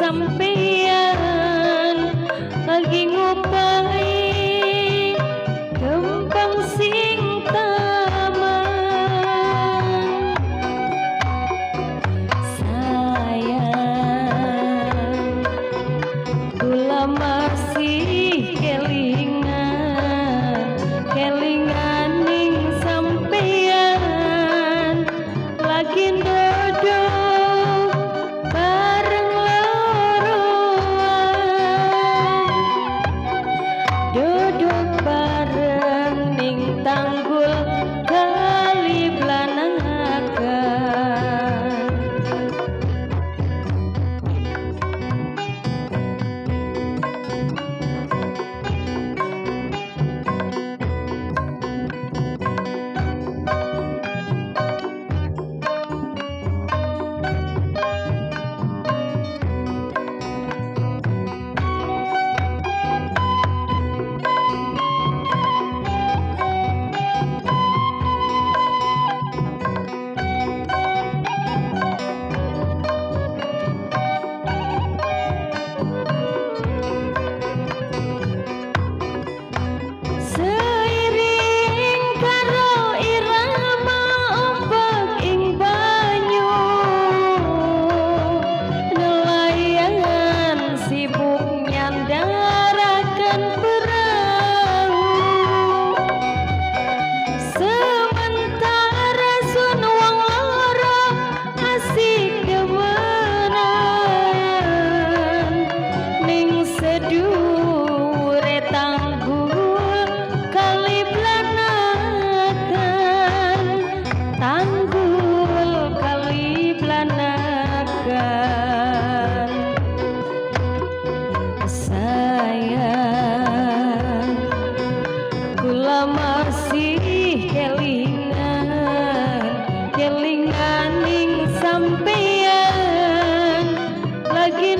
sampeyan lagi ngupai gempang sing taman. Sayang kula masih kelingan ning sampeyan lagi dodo bareng loroan, duduk bareng ning tanggul kali Blanagan. Sedure tanggul kali Blanagan, tanggul kali Blanagan. Sayang kula masih kelingan ning sampeyan lagi